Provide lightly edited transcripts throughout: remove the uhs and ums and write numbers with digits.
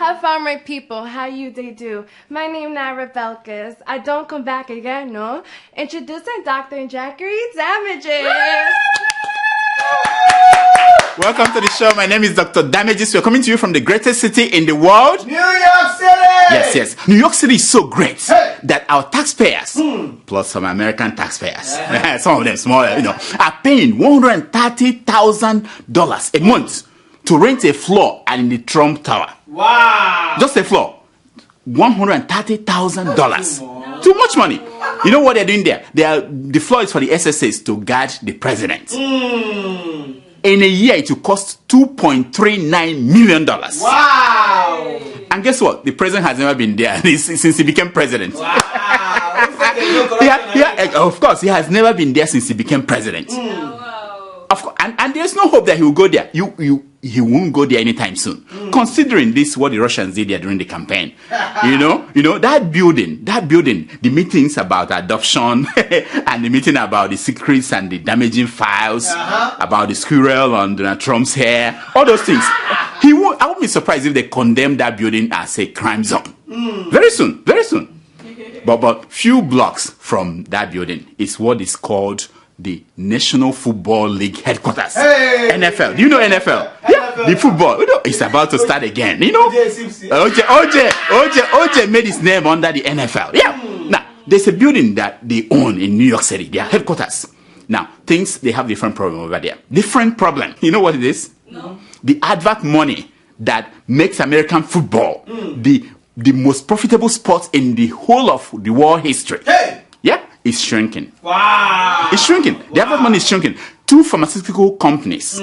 Have fun, my people. How you they do? My name is Rebelkas. I don't come back again, no? Introducing Dr. Jackery Damages. Welcome to the show. My name is Dr. Damages. We're coming to you from the greatest city in the world. New York City! Yes. New York City is so great that our taxpayers, plus some American taxpayers, some of them smaller, are paying $130,000 a month to rent a floor in the Trump Tower. Wow! Just a floor. $130,000. Too much money. You know what they're doing there? The floor is for the SSAs to guard the president. In a year, it will cost $2.39 million. Wow! And guess what? The president has never been there since he became president. Wow! Of course, he has never been there since he became president. Of course, and there's no hope that he will go there. He won't go there anytime soon. Considering this, what the Russians did there during the campaign, that building, the meetings about adoption and the meeting about the secrets and the damaging files about the squirrel on Donald Trump's hair, all those things. I won't be surprised if they condemn that building as a crime zone. Very soon. But few blocks from that building is what is called the National Football League headquarters. NFL. Do you know NFL? Yeah, the football. It's about to start again. OJ made his name under the NFL. Yeah. Now, there's a building that they own in New York City, their headquarters. Now, they have different problem over there. Different problem. You know what it is? No. The advert money that makes American football the most profitable sport in the whole of the world history. Yeah, it's shrinking. Wow! It's shrinking. The advert money is shrinking. 2 pharmaceutical companies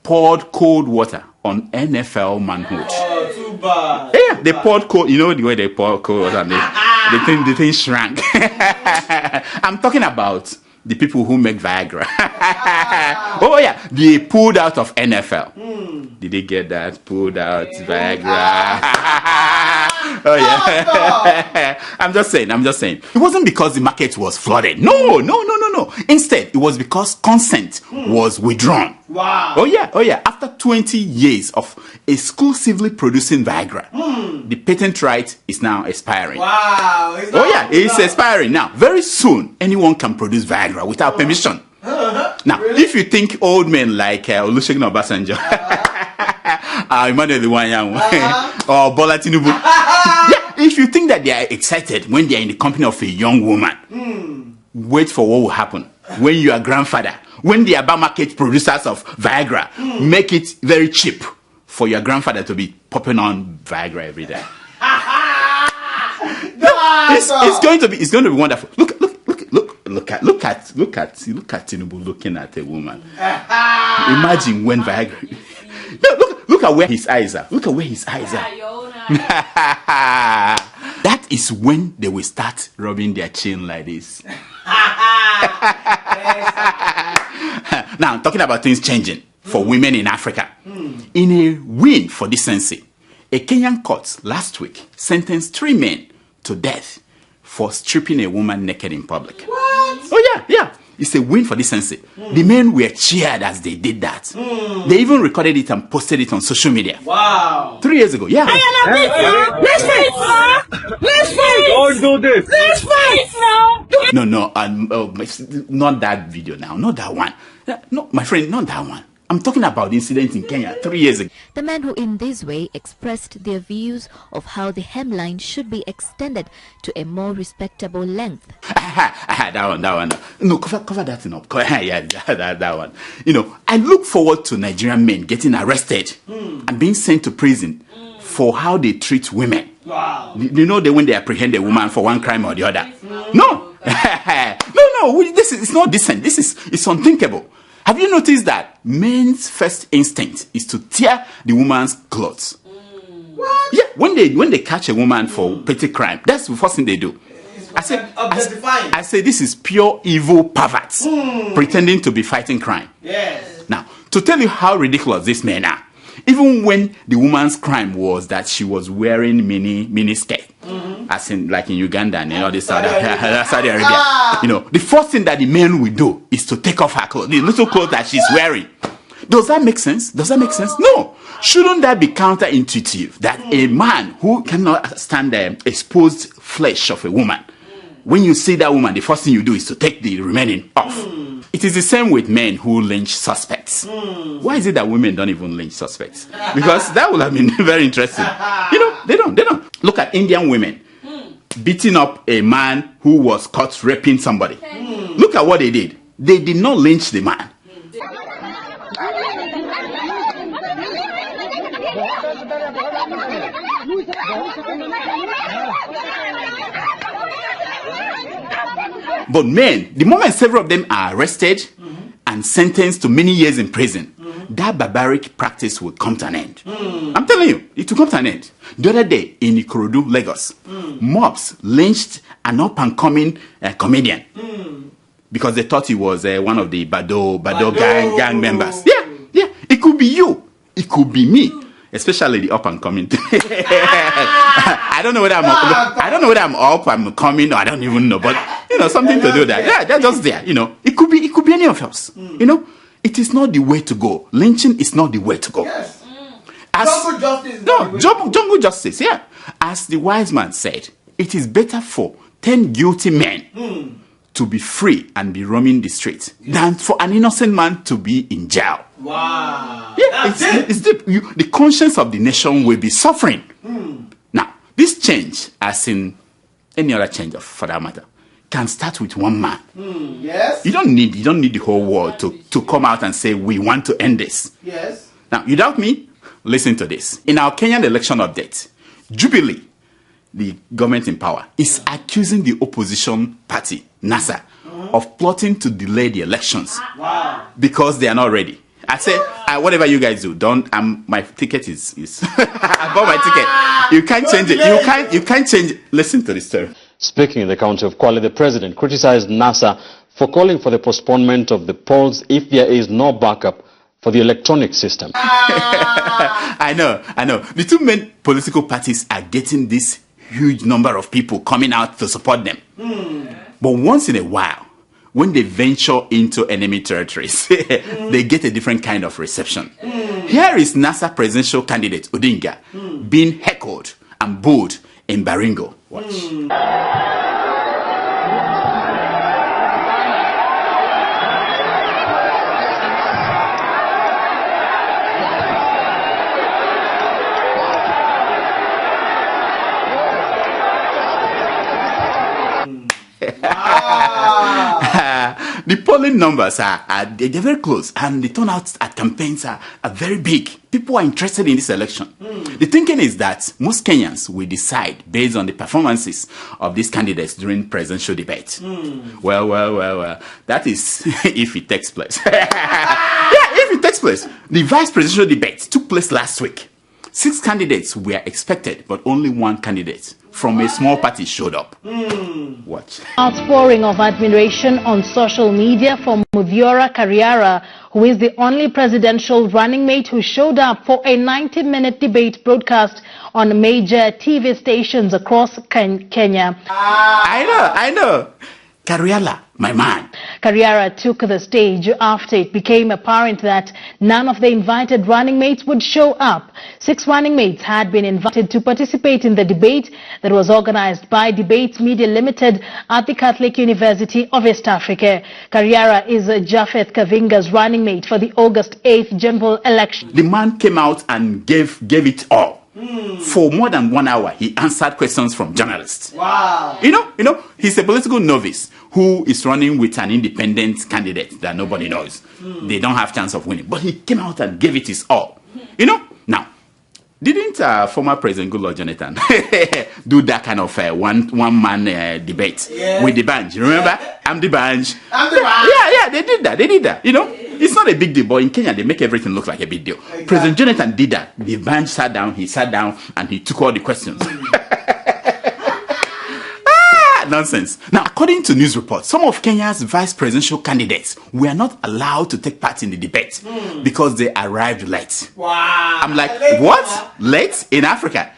poured cold water on NFL manhood. Oh, too bad. Yeah, they poured cold. You know the way they pour cold water, and the thing shrank. I'm talking about the people who make Viagra. Oh yeah, they pulled out of NFL. Did they get that? Pulled out Viagra. Oh yeah. I'm just saying. It wasn't because the market was flooded. No. Instead, it was because consent was withdrawn. Wow. Oh yeah. After 20 years of exclusively producing Viagra, the patent right is now expiring. Wow. It's expiring now. Very soon, anyone can produce Viagra without permission. Now, if you think old men like Olusegun Obasanjo, Emmanuel Iwanyan, or Bola Tinubu, if you think that they are excited when they are in the company of a young woman, wait for what will happen when you are grandfather. When the Aba market producers of Viagra make it very cheap for your grandfather to be popping on Viagra every day. It's going to be wonderful. Look at Tinubu looking at a woman. Imagine when Viagra. Look at where his eyes are. That is when they will start rubbing their chin like this. Now, talking about things changing for women in Africa. In a win for decency, a Kenyan court last week sentenced 3 men to death for stripping a woman naked in public. What? Oh yeah. It's a win for decency. The men were cheered as they did that. They even recorded it and posted it on social media. Wow. 3 years ago, yeah. Let's fight! Don't do this! Let's fight now! No, not that video now. Not that one. No, my friend, not that one. I'm talking about the incident in Kenya 3 years ago. The men who in this way expressed their views of how the hemline should be extended to a more respectable length. That one. No, cover that thing up. Yeah, that one. I look forward to Nigerian men getting arrested and being sent to prison for how they treat women. Wow. When they apprehend a woman for one crime or the other. No. It's not decent. It's unthinkable. Have you noticed that men's first instinct is to tear the woman's clothes? What? Yeah, when they catch a woman for petty crime, that's the first thing they do. I say this is pure evil perverts pretending to be fighting crime. Yes. Now, to tell you how ridiculous these men are, even when the woman's crime was that she was wearing mini skirt, as in like in Uganda and all this Saudi Arabia, the first thing that the men will do is to take off her clothes, the little clothes that she's wearing. Does that make sense? Does that make sense? No. Shouldn't that be counterintuitive that a man who cannot stand the exposed flesh of a woman, when you see that woman, the first thing you do is to take the remaining off? It is the same with men who lynch suspects. Why is it that women don't even lynch suspects? Because that would have been very interesting. They don't. Look at Indian women beating up a man who was caught raping somebody. Look at what they did. They did not lynch the man. But men, the moment several of them are arrested and sentenced to many years in prison, that barbaric practice will come to an end. I'm telling you, it will come to an end. The other day in Ikorodu, Lagos, mobs lynched an up-and-coming comedian because they thought he was one of the Bado gang members. Yeah. It could be you. It could be me. Especially the up and coming. I don't know whether I'm up, I'm coming, or I don't even know. But something to do that. Yeah, they're just there. It could be any of us. It is not the way to go. Lynching is not the way to go. Yes. Jungle justice. Jungle justice. Yeah. As the wise man said, it is better for 10 guilty men to be free and be roaming the streets than for an innocent man to be in jail. Wow. Yeah, it's deep. The conscience of the nation will be suffering. Now, this change, as in any other change for that matter, can start with one man. Yes. You don't need the whole world to come out and say we want to end this. Yes. Now, you doubt me? Listen to this. In our Kenyan election update, Jubilee, the government in power, is accusing the opposition party, NASA, of plotting to delay the elections because they are not ready. I say, whatever you guys do, don't. My ticket is. I bought my ticket. You can't change it. You can't change it. Listen to this story. Speaking in the county of Kwale, the president criticized NASA for calling for the postponement of the polls if there is no backup for the electronic system. I know. The two main political parties are getting this huge number of people coming out to support them. But once in a while, when they venture into enemy territories, they get a different kind of reception. Here is NASA presidential candidate Odinga being heckled and booed in Baringo. Watch. The polling numbers they're very close, and the turnout at campaigns are very big. People are interested in this election. The thinking is that most Kenyans will decide based on the performances of these candidates during presidential debate. Well. That is if it takes place. If it takes place. The vice presidential debate took place last week. 6 candidates were expected, but only 1 candidate from a small party showed up. Watch. Outpouring of admiration on social media for Muthiora Kariara, who is the only presidential running mate who showed up for a 90-minute debate broadcast on major TV stations across Kenya. I know. Kariala, my man. Kariara took the stage after it became apparent that none of the invited running mates would show up. 6 running mates had been invited to participate in the debate that was organized by Debates Media Limited at the Catholic University of East Africa. Kariara is Japheth Kavinga's running mate for the August 8th general election. The man came out and gave it all. For more than 1 hour, he answered questions from journalists. Wow. You know, he's a political novice who is running with an independent candidate that nobody knows. They don't have chance of winning. But he came out and gave it his all. Now, didn't former President Goodluck Jonathan do that kind of one-man debate with the bench? Remember? I'm the bench. Yeah, they did that. It's not a big deal, but in Kenya, they make everything look like a big deal. Exactly. President Jonathan did that. The bench sat down, and he took all the questions. Nonsense. Now, according to news reports, some of Kenya's vice presidential candidates were not allowed to take part in the debate because they arrived late. Wow. I'm like, what? Late in Africa?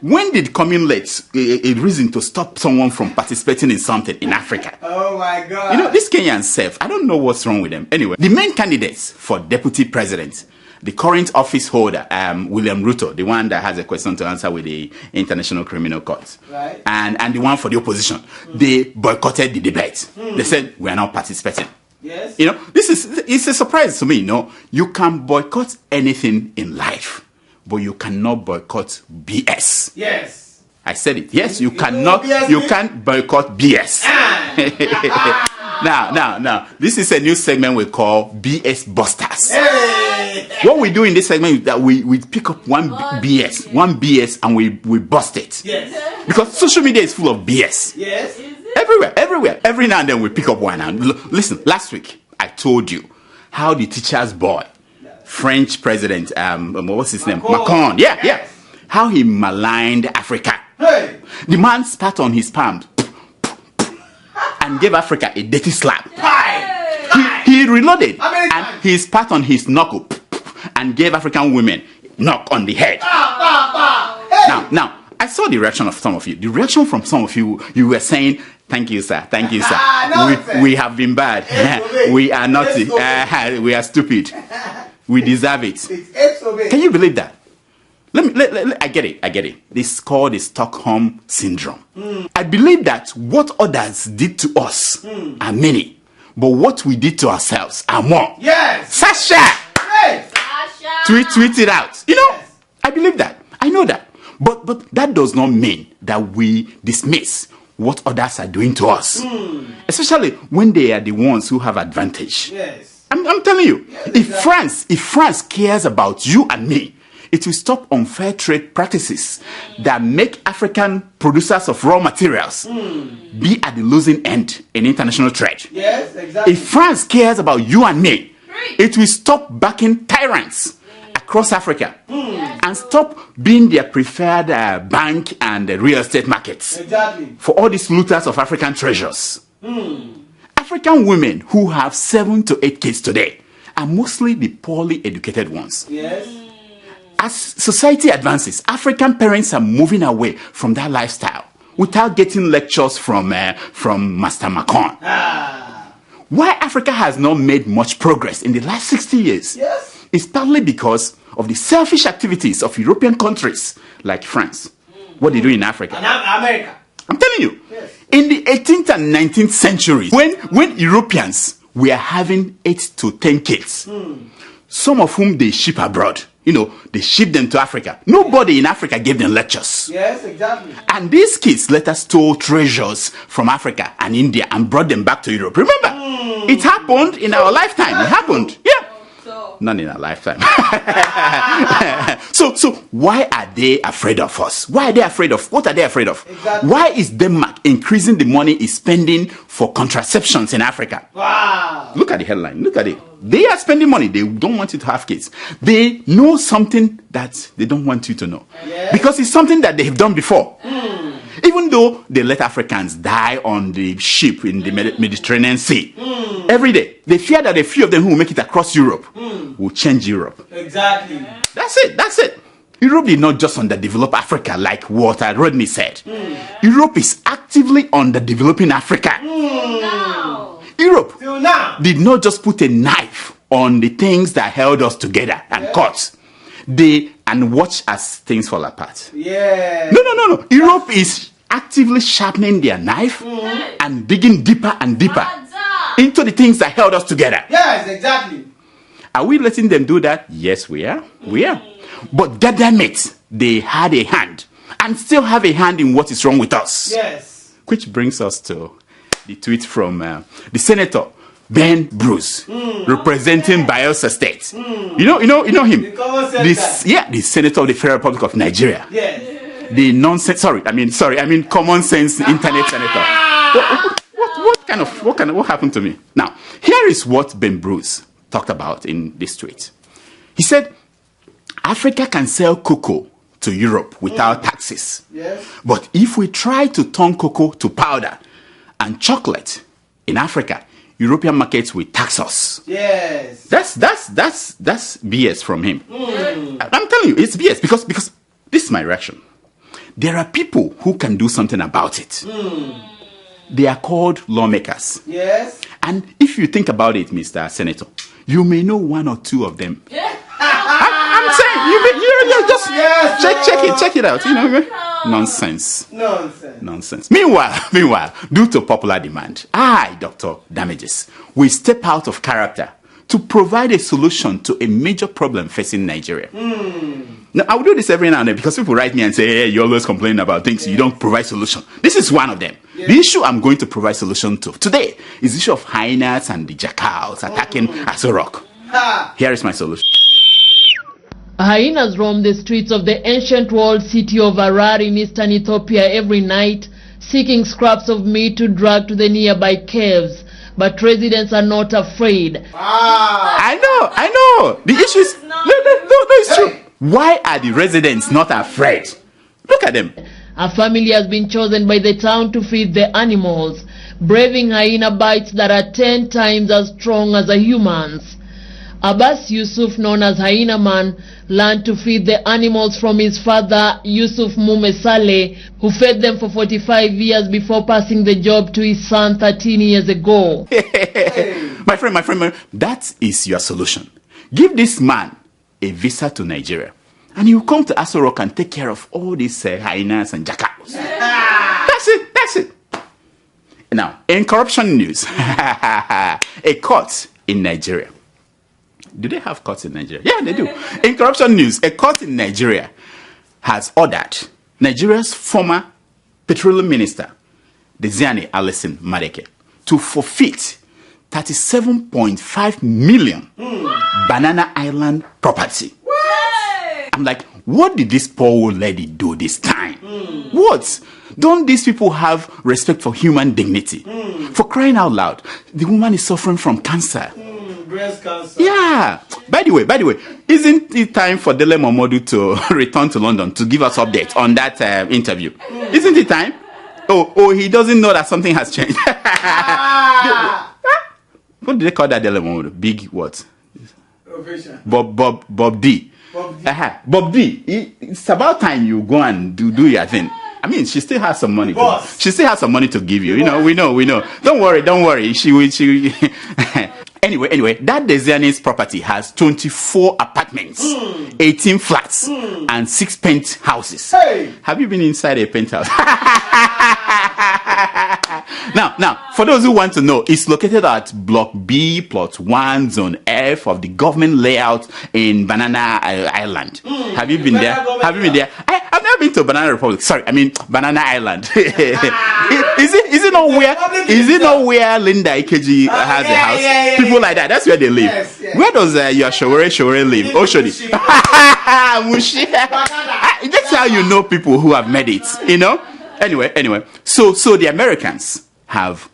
When did coming late a reason to stop someone from participating in something in Africa? Oh my God. You know, this Kenyan self, I don't know what's wrong with them. Anyway, the main candidates for deputy president, the current office holder, William Ruto, the one that has a question to answer with the International Criminal Court, right, and the one for the opposition, they boycotted the debate. They said, we are not participating. Yes. You know, it's a surprise to me. You know, you can boycott anything in life, but you cannot boycott BS. Yes. I said it. Yes, you cannot. You can't boycott BS. Now, this is a new segment we call BS Busters. Hey. What we do in this segment is that we pick up one BS, and we bust it. Yes. Because social media is full of BS. Yes. Everywhere. Every now and then we pick up one. And listen, last week I told you how the teacher's boy, French president, what's his name? Macron. Yeah. How he maligned Africa. Hey. The man spat on his palm and gave Africa a dirty slap. He reloaded and he spat on his knuckle and gave African women knock on the head. Hey. Now, I saw the reaction of some of you. The reaction from some of you, you were saying, thank you, sir. Thank you, sir. We have been bad. We are naughty. We are stupid. We deserve it. Can you believe that? I get it. This is called the Stockholm Syndrome. I believe that what others did to us are many, but what we did to ourselves are more. Yes. Sasha! Hey. Tweet it out. You know, Yes. I believe that. I know that. But that does not mean that we dismiss what others are doing to us. Especially when they are the ones who have advantage. Yes. I'm telling you, if France cares about you and me, it will stop unfair trade practices that make African producers of raw materials be at the losing end in international trade. Yes, exactly. If France cares about you and me, it will stop backing tyrants across Africa and stop being their preferred bank and real estate markets Exactly. for all these looters of African treasures. African women who have 7 to 8 kids today are mostly the poorly educated ones. Yes. As society advances, African parents are moving away from that lifestyle without getting lectures from Master Macron. Why Africa has not made much progress in the last 60 years Yes. is partly because of the selfish activities of European countries like France. What they do in Africa. And America. I'm telling you, Yes. in the 18th and 19th centuries, when Europeans were having 8 to 10 kids, some of whom they ship abroad, you know, they ship them to Africa. Nobody in Africa gave them lectures. Yes, exactly. And these kids later stole treasures from Africa and India and brought them back to Europe. Remember, it happened in our lifetime. It happened. Yeah. Not in our lifetime. So why are they afraid of us? Why are they afraid of? What are they afraid of? Exactly. Why is Denmark increasing the money it's spending for contraceptions in Africa? Wow. Look at the headline. Look at it. They are spending money. They don't want you to have kids. They know something that they don't want you to know. Yes. Because it's something that they've done before. Even though they let Africans die on the ship in the Mediterranean Sea, every day, they fear that a few of them who will make it across Europe will change Europe. Exactly. That's it. Europe did not just underdevelop Africa like Walter Rodney said. Europe is actively underdeveloping Africa. Europe Till now. did not just put a knife on the things that held us together and cut. And watch as things fall apart. Yeah. No. Europe is actively sharpening their knife and digging deeper and deeper into the things that held us together. Yes, exactly. Are we letting them do that? Yes, we are. We are. But goddamn it, they had a hand and still have a hand in what is wrong with us. Yes. Which brings us to the tweet from the senator Ben Bruce, representing Bayelsa State. You know him. The common sense guy. The senator of the Federal Republic of Nigeria. Yes. The nonsense. I mean common sense internet senator. What happened to me? Now, here is what Ben Bruce talked about in this tweet. He said, Africa can sell cocoa to Europe without taxes. Yes. But if we try to turn cocoa to powder and chocolate in Africa, European markets will tax us. Yes. That's BS from him. I'm telling you, it's BS because this is my reaction. There are people who can do something about it. They are called lawmakers. Yes. And if you think about it, Mr. Senator, you may know one or two of them. I'm saying, you just check it out. You know, nonsense. Meanwhile, due to popular demand, I, Dr. Damages, will step out of character to provide a solution to a major problem facing Nigeria. Now, I will do this every now and then because people write me and say, hey, you always complain about things, you don't provide solution. This is one of them. The issue I'm going to provide solution to today is the issue of hyenas and the jackals attacking Aso Rock. Here is my solution. Hyenas roam the streets of the ancient walled city of Harare in eastern Ethiopia every night, seeking scraps of meat to drag to the nearby caves. But residents are not afraid. I know. The issue is, no, it's true. Why are the residents not afraid? Look at them. A family has been chosen by the town to feed the animals, braving hyena bites that are 10 times as strong as a human's. Abbas Yusuf, known as Hyena Man, learned to feed the animals from his father, Yusuf Mume Saleh, who fed them for 45 years before passing the job to his son 13 years ago. My friend, that is your solution. Give this man a visa to Nigeria, and he will come to Aso Rock and take care of all these hyenas and jackals. That's it. Now, in corruption news, a court in Nigeria. Do they have courts in Nigeria? Yeah, they do. In corruption news, a court in Nigeria has ordered Nigeria's former petroleum minister, Diziani Alison Madeke, to forfeit 37.5 million Banana Island property. What? I'm like, what did this poor old lady do this time? What? Don't these people have respect for human dignity? For crying out loud, the woman is suffering from cancer. Breast cancer. Yeah. By the way, isn't it time for Dele Momodu to return to London to give us update on that interview? Isn't it time? Oh, he doesn't know that something has changed. What do they call that Dele Momodu? Big what? Bob D. Bob D. It's about time you go and do your thing. I mean, she still has some money. She still has some money to give you. You know, we know. Don't worry. She will. Anyway, that Desiani's property has 24 apartments, 18 flats, and 6 penthouses. Hey! Have you been inside a penthouse? Now, for those who want to know, it's located at Block B, Plot 1, Zone F of the government layout in Banana Island. Have you been there? Have you been there? I've never been to Banana Republic. Sorry, I mean Banana Island. Is it not where Linda Ikeji has a house? Yeah. People like that. That's where they live. Yes. Where does your Showore live? Oshodi. Mushi. That's how you know people who have made it. You know. Anyway. So the Americans have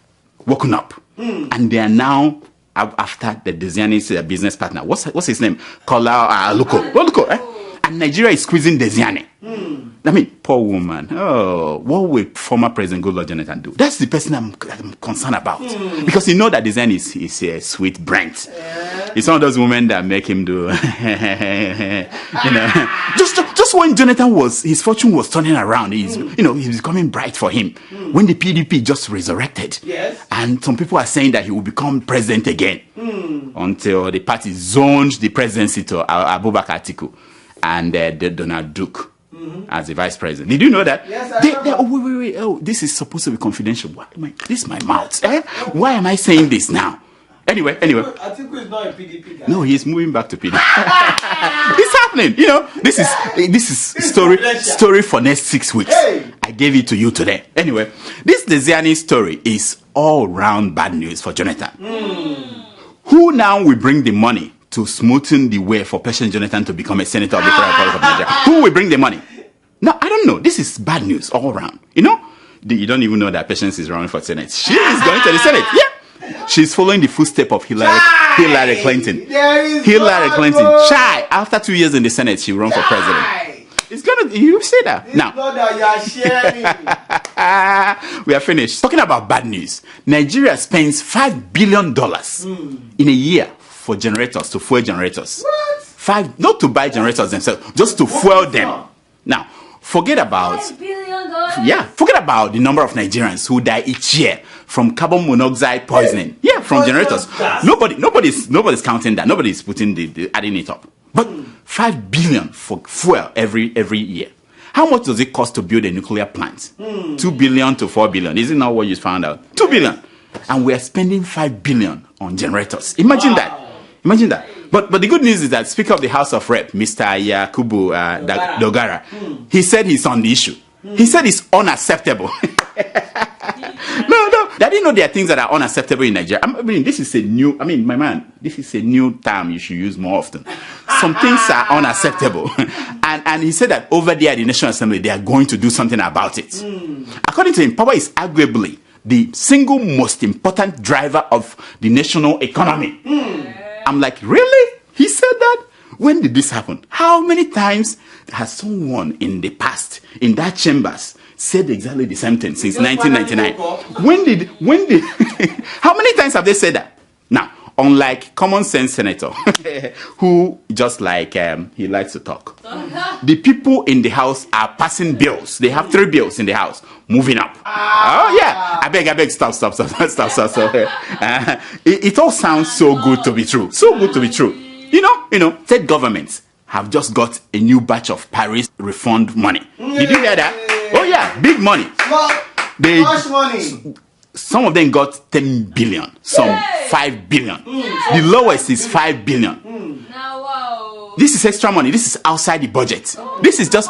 woken up, and they are now after the Desiani's business partner. What's his name? Kola Aluko. And Nigeria is squeezing Desiani. I mean, poor woman. Oh, what will former President Goodluck Jonathan do? That's the person I'm concerned about. Because you know that Desiani is a sweet Brent. It's one of those women that make him do, just when Jonathan his fortune was turning around, he was becoming bright for him. When the PDP just resurrected. Yes. And some people are saying that he will become president again. Until the party zoned the presidency to Abubakar Atiku and Donald Duke as the vice president. Did you know that? Yes, I know. Wait. Oh, this is supposed to be confidential. This is my mouth. Why am I saying this now? Anyway. Atiku is not a PDP guy. No, he's moving back to PDP. It's happening. This is story for next 6 weeks. Hey. I gave it to you today. Anyway, this Desiani story is all round bad news for Jonathan. Who now will bring the money to smoothen the way for President Jonathan to become a senator of the Federal Republic of Nigeria? Who will bring the money? No, I don't know. This is bad news all around. You don't even know that Patience is running for Senate. She is going to the Senate. Yeah. She's following the footsteps of Hillary Clinton. Hillary Clinton. After 2 years in the Senate, she will run for president. You say that. Now, we are finished. Talking about bad news. Nigeria spends $5 billion in a year for generators, to fuel generators. What? Not to buy generators themselves, just to fuel them. Now, forget about $5 billion. yeah, forget about the number of Nigerians who die each year from carbon monoxide poisoning. Yeah, from generators. Nobody's counting that. Nobody's putting adding it up. But 5 billion for fuel every year. How much does it cost to build a nuclear plant? 2 billion to 4 billion. Is it not what you found out? 2 billion. And we are spending 5 billion on generators. Imagine that. Imagine that. But the good news is that Speaker of the House of Rep, Mr. Yakubu Dogara, he said he's on the issue. He said it's unacceptable. No, I didn't know there are things that are unacceptable in Nigeria. I mean, this is a new, my man, this is a new term you should use more often. Some things are unacceptable. And he said that over there at the National Assembly, they are going to do something about it. According to him, power is arguably the single most important driver of the national economy. I'm like, really? He said that? When did this happen? How many times has someone in the past, in that chambers, said exactly the same thing since 1999? When did, how many times have they said that? Now, unlike common sense senator, who just like, he likes to talk. The people in the house are passing bills. They have 3 bills in the house, moving up. Oh yeah, I beg, stop. It all sounds so good to be true. So good to be true. You know, state governments have just got a new batch of Paris refund money. Did you hear that? Oh yeah, big money. Much money. Some of them got 10 billion, some 5 billion. The lowest is 5 billion. This is extra money. This is outside the budget. This is just,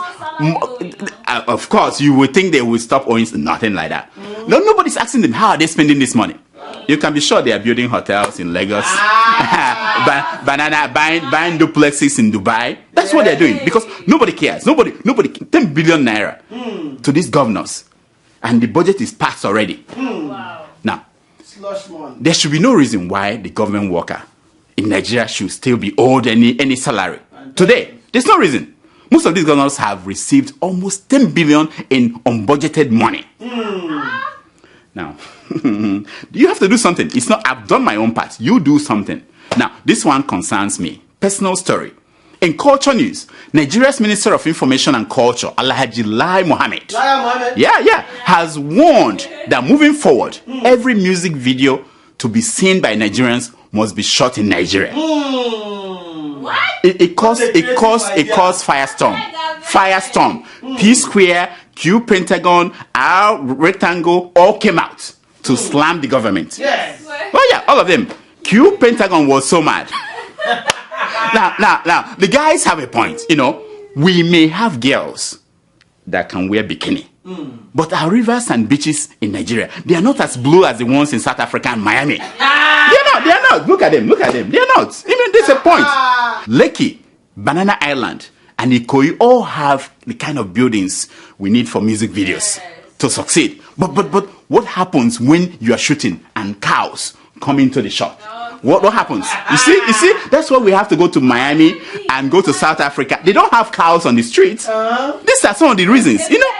of course, you would think they would stop owing nothing like that. No, nobody's asking them how are they spending this money. You can be sure they are building hotels in Lagos, buying duplexes in Dubai. That's what they're doing because nobody cares. Nobody. 10 billion naira to these governors, and the budget is passed already. Now, there should be no reason why the government worker in Nigeria should still be owed any salary. Today, there's no reason. Most of these governors have received almost 10 billion in unbudgeted money. Now, you have to do something. It's not, I've done my own part. You do something. Now, this one concerns me. Personal story. In culture news, Nigeria's Minister of Information and Culture, Alhaji Lai Mohammed, has warned that moving forward, every music video to be seen by Nigerians must be shot in Nigeria. What? It caused firestorm. P Square, Q Pentagon, R Rectangle all came out to slam the government. Yes. Oh yeah, all of them. Q Pentagon was so mad. Now, the guys have a point. You know, we may have girls that can wear bikini, but our rivers and beaches in Nigeria, they are not as blue as the ones in South Africa and Miami. They are not. Look at them. They are not. Even there's a point. Lekki, Banana Island, and Ikoyi all have the kind of buildings we need for music videos to succeed. But what happens when you are shooting and cows come into the shot? What happens? You see, that's why we have to go to Miami and go to South Africa. They don't have cows on the streets. These are some of the reasons, you know.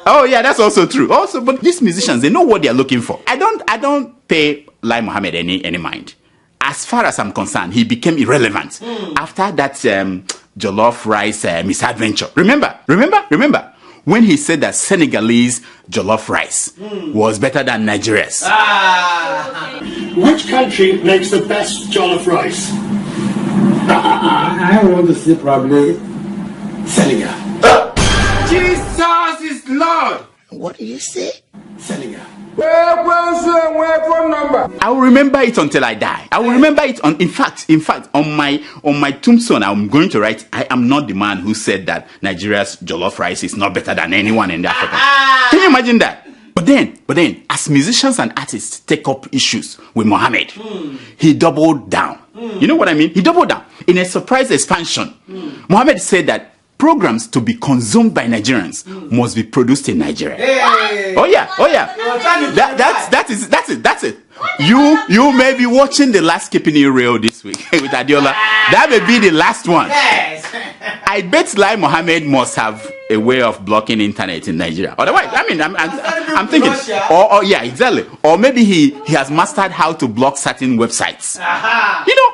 Oh yeah, that's also true. Also, but these musicians, they know what they are looking for. I don't pay Lai Mohammed any mind. As far as I'm concerned, he became irrelevant after that jollof rice misadventure. Remember? When he said that Senegalese jollof rice was better than Nigeria's. Which country makes the best jollof rice? I want to say probably Senegal. Jesus is Lord. What do you say? Senegal. I will remember it until I die. I will remember it in fact, on my tombstone, I'm going to write, I am not the man who said that Nigeria's jollof rice is not better than anyone in Africa. Can you imagine that? But then, as musicians and artists take up issues with Mohammed, he doubled down. You know what I mean? He doubled down. In a surprise expansion, Mohammed said that programs to be consumed by Nigerians must be produced in Nigeria. Hey. Oh yeah. That's it. You may be watching the last Keeping It Real this week with Adeola. That may be the last one. Yes. I bet Lai Mohammed must have a way of blocking internet in Nigeria. Otherwise, I mean, I'm thinking, or yeah, exactly. Or maybe he has mastered how to block certain websites. You know,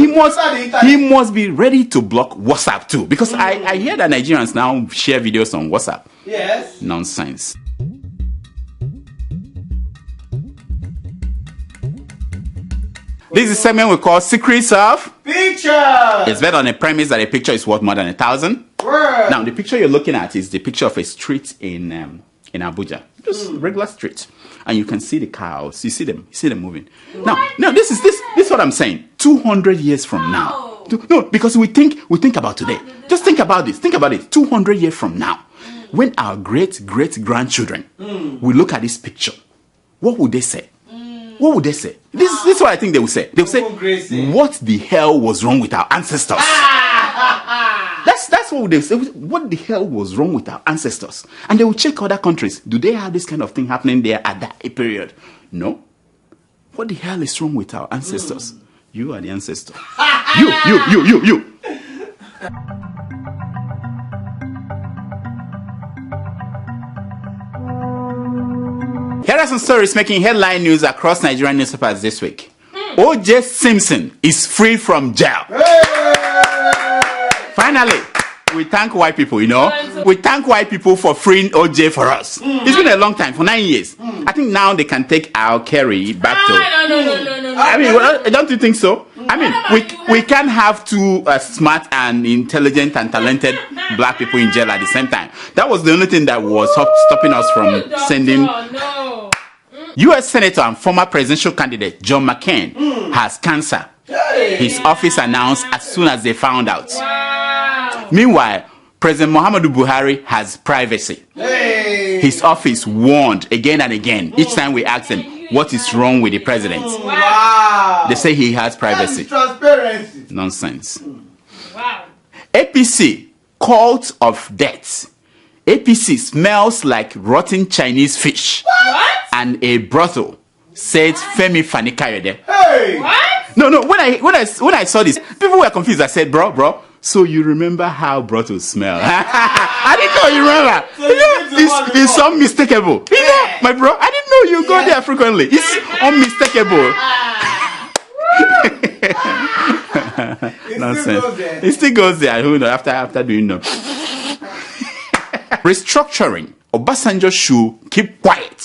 he must be ready to block WhatsApp too, because I hear that Nigerians now share videos on WhatsApp. Yes. Nonsense. This is a segment we call Secrets of Picture. It's based on a premise that a picture is worth more than 1,000. Word. Now, the picture you're looking at is the picture of a street in Abuja, just regular street, and you can see the cows. You see them moving. Now, this is what I'm saying. 200 years from now, no, because we think about today. Just think about this. Think about it. 200 years from now, when our great grandchildren will look at this picture, what would they say? What would they say? This is what I think they will say. They will say, "What the hell was wrong with our ancestors?" That's what they say. What the hell was wrong with our ancestors? And they will check other countries. Do they have this kind of thing happening there at that period? No. What the hell is wrong with our ancestors? You are the ancestor. You. Here are some stories making headline news across Nigerian newspapers this week. O.J. Simpson is free from jail. Finally, we thank white people, you know. We thank white people for freeing O.J. for us. It's been a long time, for 9 years. I think now they can take our Kerry back to... No. I mean, don't you think so? I mean, we can't have two smart and intelligent and talented black people in jail at the same time. That was the only thing that was stopping us from sending... U.S. Senator and former presidential candidate John McCain has cancer. His office announced as soon as they found out. Wow. Meanwhile, President Muhammadu Buhari has privacy. His office warned again and again. Each time we ask him, what is wrong with the president? Wow. They say he has privacy. Transparency. Nonsense. Wow. APC, cult of death. APC smells like rotten Chinese fish. What? And a brothel, said Femi Fanikayode. Hey. What? No. When I saw this, people were confused. I said, bro. So you remember how brothels smell? I didn't know you remember. It's unmistakable. You know, my bro. I didn't know you go there frequently. It's unmistakable. Nonsense. It still goes there. Who knows? After doing no. Restructuring. Obasanjo should keep quiet,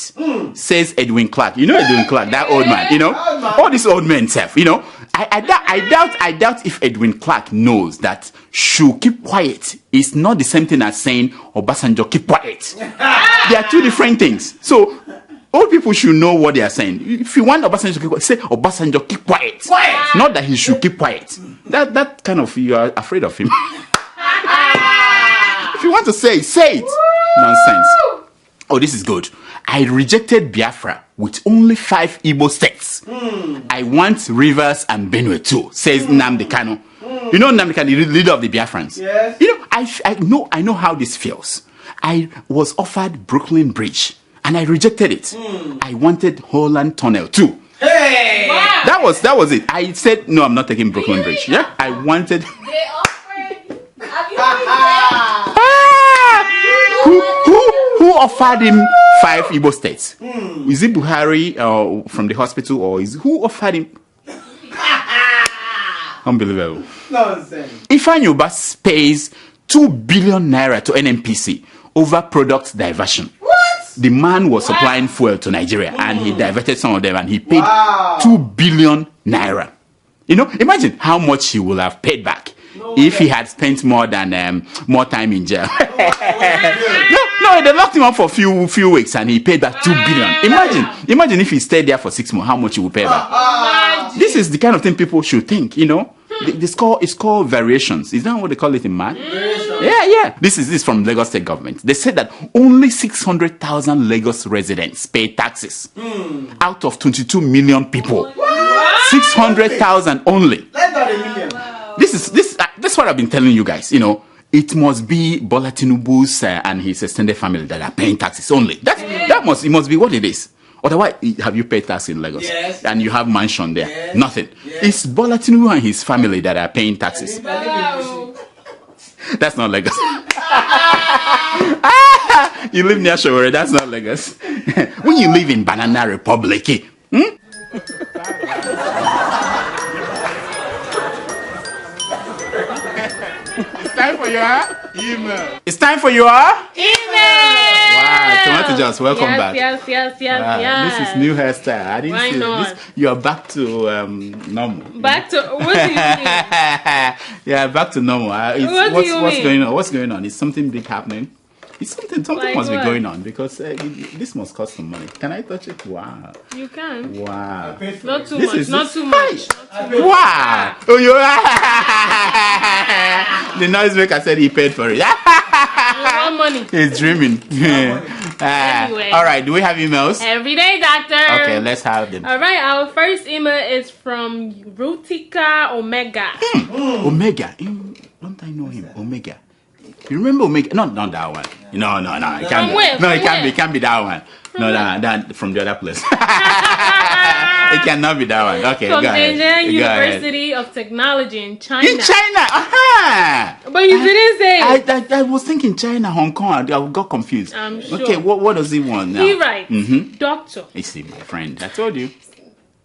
says Edwin Clark. You know Edwin Clark, that old man, you know? All these old men self, you know? I doubt if Edwin Clark knows that should keep quiet is not the same thing as saying Obasanjo keep quiet. They are two different things. So, old people should know what they are saying. If you want Obasanjo to keep quiet, say Obasanjo keep quiet. Not that he should keep quiet. That kind of, you are afraid of him. If you want to say it. Nonsense. Oh, this is good. I rejected Biafra with only 5 Igbo states. I want Rivers and Benue too, says Nnamdi Kanu. You know Nnamdi Kanu, the leader of the Biafrans. Yes. You know, I know how this feels. I was offered Brooklyn Bridge and I rejected it. I wanted Holland Tunnel too. Hey. Wow. That was it. I said no, I'm not taking Brooklyn Bridge. Yeah, I wanted. They offered. Have you heard Who offered him 5 Igbo states? Is it Buhari from the hospital, or who offered him? Unbelievable. Nonsense. Ifeanyi Uba pays 2 billion naira to NNPC over product diversion. What? The man was supplying fuel to Nigeria and he diverted some of them and he paid 2 billion naira. You know, imagine how much he will have paid back if he had spent more time in jail. No, they locked him up for a few weeks and he paid back 2 billion. Imagine if he stayed there for 6 months, how much he would pay back. This is the kind of thing people should think, you know. It's called variations. Is that what they call it in math? Yeah. This is from Lagos State government. They said that only 600,000 Lagos residents pay taxes out of 22 million people. 600,000 only. Less than a million. That's what I've been telling you guys. You know, it must be Bola Tinubu's and his extended family that are paying taxes only. It must be what it is. Otherwise, have you paid tax in Lagos? Yes. And you have mansion there? Yes. Nothing. Yes. It's Bola Tinubu and his family that are paying taxes. That's not Lagos. You live near Showore, that's not Lagos. When you live in Banana Republic, for your email. It's time for your Email! Wow, Tomato Jones, welcome back. Yes. This is new hairstyle. I didn't Why see not? this. You are back to normal. Back to, what do you mean? Yeah, back to normal. What do you what's mean? going on? What's going on? Is something big happening? It's something Like must be what? going on because this must cost some money. Can I touch it? Wow. You can. Wow. Not too This much. is- Not too much. Wow. Oh, you the noisemaker said he paid for it. You want money. He's dreaming. Anyway. All right. Do we have emails? Every day, doctor. Okay, let's have them. All right, our first email is from Rutika Omega. Omega. Don't I know him? Omega. You remember Omega? Not that one. No. It can't be. where? No, it From can't be. where? It can't be that one. No, that from the other place. It cannot be that one. Okay, From go ahead. Zhejiang Go ahead. University of Technology in China. In China. Aha. But you didn't say. I was thinking China, Hong Kong. I got confused. I'm sure. Okay, what does he want now? He writes, Doctor. You see, my friend. I told you.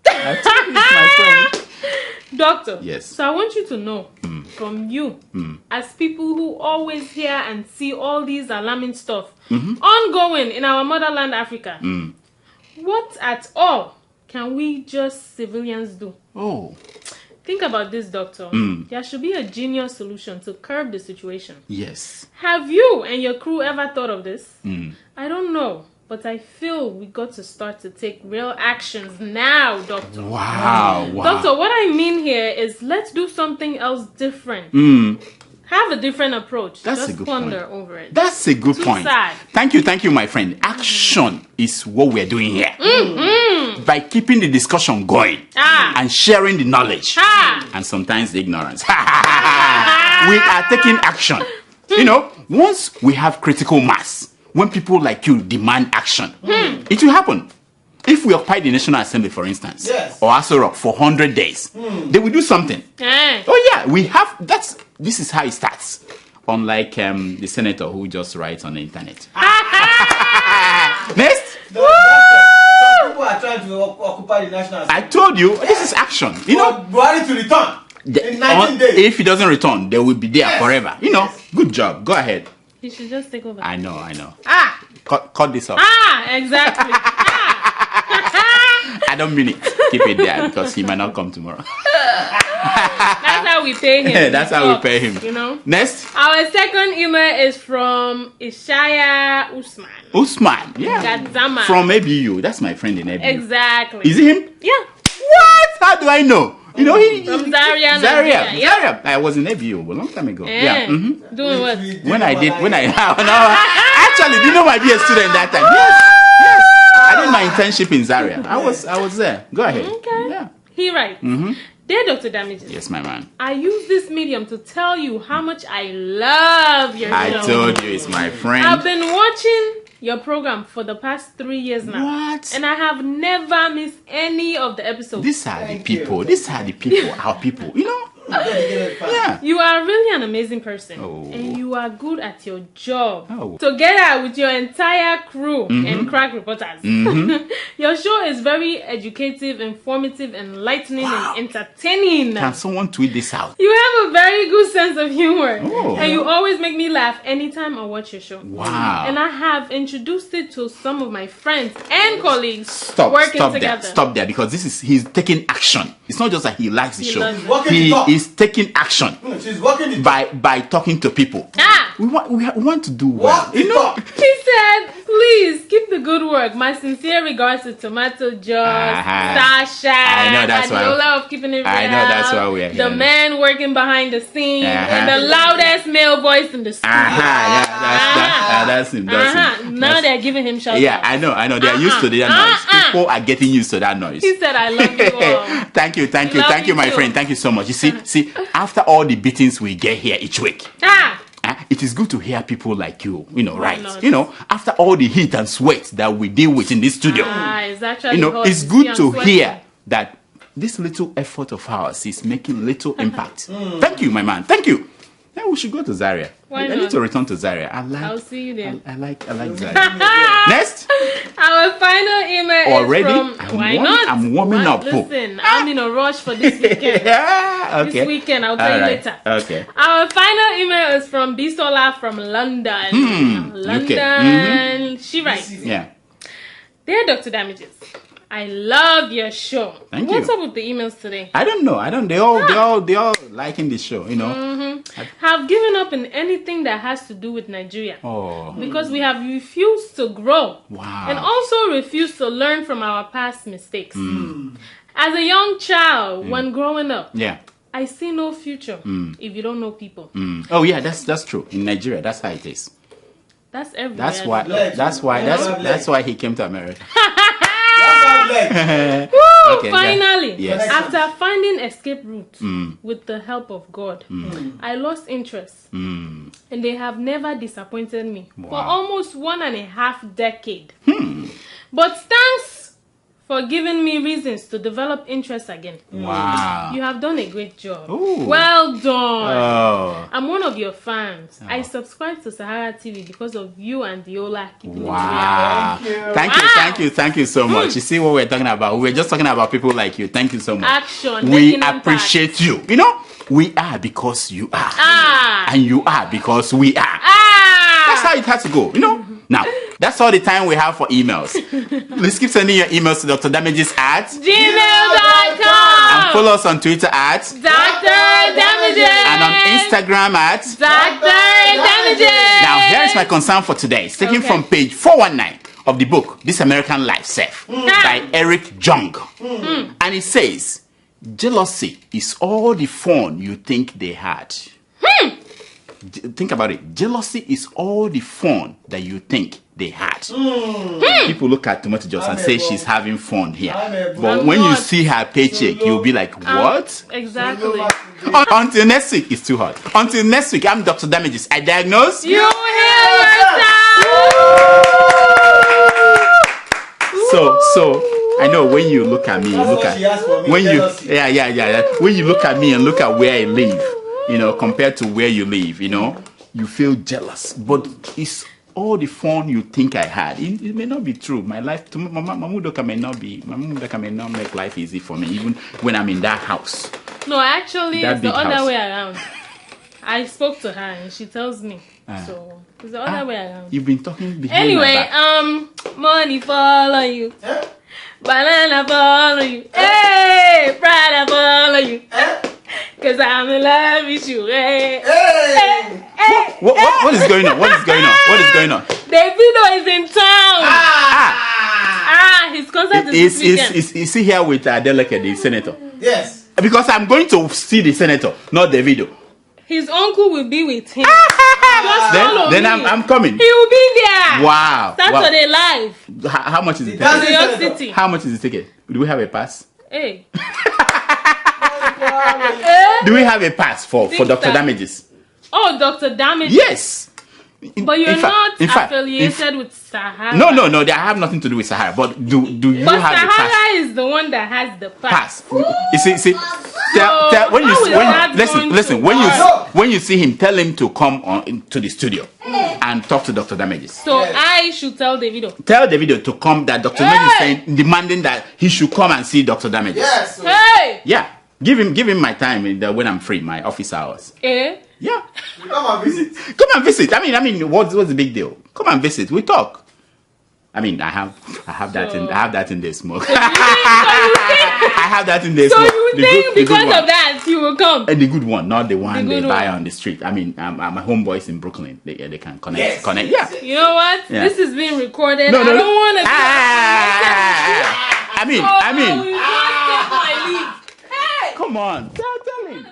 It's my friend. Doctor. Yes. So I want you to know from you, as people who always hear and see all these alarming stuff ongoing in our motherland Africa, what at all can we just civilians do? Oh, Think about this, Doctor. There should be a genius solution to curb the situation. yes. Have you and your crew ever thought of this? I don't know, but I feel we got to start to take real actions now, Doctor. Wow. Doctor, what I mean here is let's do something else different. Have a different approach. That's Just a good ponder point. over it. That's a good Too point. sad. Thank you, my friend. Action is what we're doing here. By keeping the discussion going and sharing the knowledge and sometimes the ignorance. We are taking action. You know, once we have critical mass, when people like you demand action, it will happen. If we occupy the National Assembly, for instance, or Aso Rock for 100 days, they will do something. Oh yeah, we have. This is how it starts. Unlike the senator who just writes on the internet. Next. Some people are trying to occupy the national. I told you this is action. You know, Buhari to return in 19 days. if he doesn't return, they will be there forever. You know, good job. Go ahead. He should just take over. I know. Cut this off. Exactly. I don't mean it. Keep it there because he might not come tomorrow. That's how we pay him. That's how we pay him. You know. Next, Our second email is from Ishaya Usman. Yeah. Gadzama. From ABU. That's my friend in ABU. Exactly. Is it him? Yeah. What? How do I know? You know, From Zaria, Nigeria. Zaria. I was in ABU a long time ago. Yeah. Doing what? Actually, do you know I be a student that time? Yes. I did my internship in Zaria. I was there. Go ahead. Okay. Yeah. He writes, Dear Dr. Damages, Yes, my man. I use this medium to tell you how much I love your I show. told you it's my friend. I've been watching your program for the past 3 years now. What? And I have never missed any of the episodes. These are the people. These are the people. Our people. You know? Yeah. You are really an amazing person. Oh. And you are good at your job. Oh. Together with your entire crew and crack reporters. Your show is very educative, informative, enlightening, and entertaining. Can someone tweet this out? You have a very good sense of humor. Oh. And you always make me laugh anytime I watch your show. Wow. And I have introduced it to some of my friends and colleagues Stop together. there because he's taking action. It's not just that he likes the He show. loves it. Walking He the talk. is taking action She's working the by talking to people. We want to do well. Walk the You know? talk. He said, please keep the good work. My sincere regards to Tomato Jaws, Sasha, I know that's why- Adeola of Keeping It Real. I know that's why we are here. The man working behind the scenes, and the Uh-huh. loudest male voice in the studio. That's him. Now they're giving him shout Yeah, out. I know. They are used to that noise. People are getting used to that noise. He said, I love you all. Thank you, Love you my too. friend. Thank you so much. You see, after all the beatings we get here each week, it is good to hear people like you, right? not? After all the heat and sweat that we deal with in this studio, It's actually hot it's to see good I'm to sweating. hear that this little effort of ours is making little impact. Thank you, my man. Thank you. Yeah, we should go to Zaria. Why I not? need to return to Zaria. I'll see you there. I like Zaria. Next. Our final email Already? is from... Why not? I'm warming up. Listen, I'm in a rush for this weekend. Yeah, okay. This weekend, I'll tell you later. Okay. Our final email is from Bisola from London. London. Okay. She writes, Yeah. Dear Dr. Damages, I love your show. Thank What's you. up with the emails today? I don't know. They all liking this show, you know. Have given up in anything that has to do with Nigeria. Oh. Because we have refused to grow. Wow. And also refused to learn from our past mistakes. As a young child, when growing up, Yeah. I see no future if you don't know people. Oh yeah, that's true. In Nigeria, that's how it is. That's everywhere. That's why he came to America. Woo, Okay, finally, yes. after finding escape routes with the help of God, I lost interest. And they have never disappointed me for almost 1.5 decades. But thanks for giving me reasons to develop interest again. Wow. You have done a great job. Ooh. Well done. Oh. I'm one of your fans. I subscribe to Sahara TV because of you and Adeola. Wow. Thank you so much. You see what we're talking about? We're just talking about people like you. Thank you so much. Action. We making appreciate you. You know, we are because you are. And you are because we are. That's how it has to go, you know? Now, that's all the time we have for emails. Please keep sending your emails to drdamages@gmail.com and follow us on Twitter at Dr. Damages and on Instagram at Dr. Damages. Now, here is my concern for today. It's taken from page 419 of the book This American Life Safe by Eric Jung. And it says, jealousy is all the fun you think they had. Think about it. Jealousy is all the fun that you think they had. People look at Tomato Juice and say she's having fun here. But when you see her paycheck, you'll be like, what? Exactly. Until next week, it's too hot. Until next week, I'm Dr. Damages. I diagnose. You heal yourself. So I know when you look at me, when you look at me and look at where I live, you know, compared to where you live, you know, you feel jealous. But it's all the fun you think I had. It may not be true. My life, Mamudoka may not make life easy for me, even when I'm in that house. No, actually, That it's the big other house. way around. I spoke to her and she tells me. So it's the other way around. You've been talking behind my Anyway, back. money fall on you. Banana fall on you. Hey, Prada fall on you. Cause I'm in love with you. Hey. What is going on? What is going on? Davido is in town. His concert is this weekend. Is he here with Adeola, the senator? Yes. Because I'm going to see the senator, not Davido. His uncle will be with him. Just follow Then me. I'm coming. He will be there. Wow. Saturday live. How much is the New ticket? York City. How much is the ticket? Do we have a pass? Hey. Do we have a pass for Dr. Damages? Oh, Dr. Damages. Yes. But you're not affiliated with Sahara. No, I have nothing to do with Sahara. But do you But have a pass? Sahara is the one that has the pass. You see, when you see him, tell him to come on to the studio and talk to Dr. Damages. So I should tell Davido. Tell Davido to come. That Dr. Damages is saying, demanding that he should come and see Dr. Damages. Yes. Hey. Yeah. Give him my time when I'm free, my office hours. Eh? Yeah. Come and visit. Come and visit. I mean, what's the big deal? Come and visit. We talk. I mean, I have that in the smoke. I have that in the So smoke. you think because of that you will come? And the good one, not the one they buy one. on the street. I mean, my homeboys in Brooklyn, they can connect. Yes. Connect. Yeah. You know what? Yeah. This is being recorded. No. I don't want to. I mean. I will just take my leave. Hey. Come on. Tell him.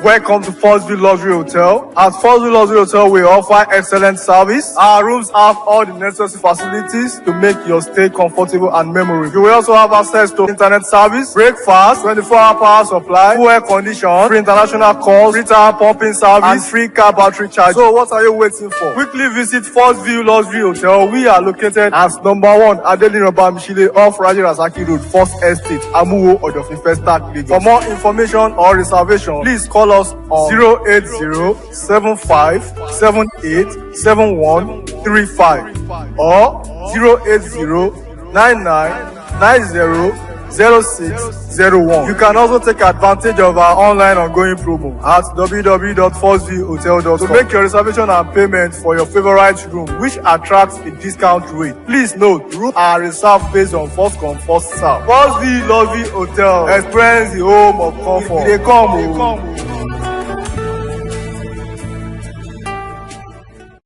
Welcome to First View Luxury Hotel. At First View Luxury Hotel, we offer excellent service. Our rooms have all the necessary facilities to make your stay comfortable and memorable. You will also have access to internet service, breakfast, 24-hour power supply, full air condition, free international calls, free tire pumping service, and free car battery charge. So what are you waiting for? Quickly visit First View Luxury Hotel. We are located at number 1 Adeola off Raji Rasaki Road, First Estate, Amuwo, Odofin Stack. For more information or reservation, please call us on 080-7578-7135 or 080-9990-0601. You can also take advantage of our online ongoing promo at www.firstviewhotel.com to make your reservation and payment for your favorite room, which attracts a discount rate. Please note, rooms are reserved based on first come, first serve. First View Luxury Hotel. Experience the home of comfort. They come.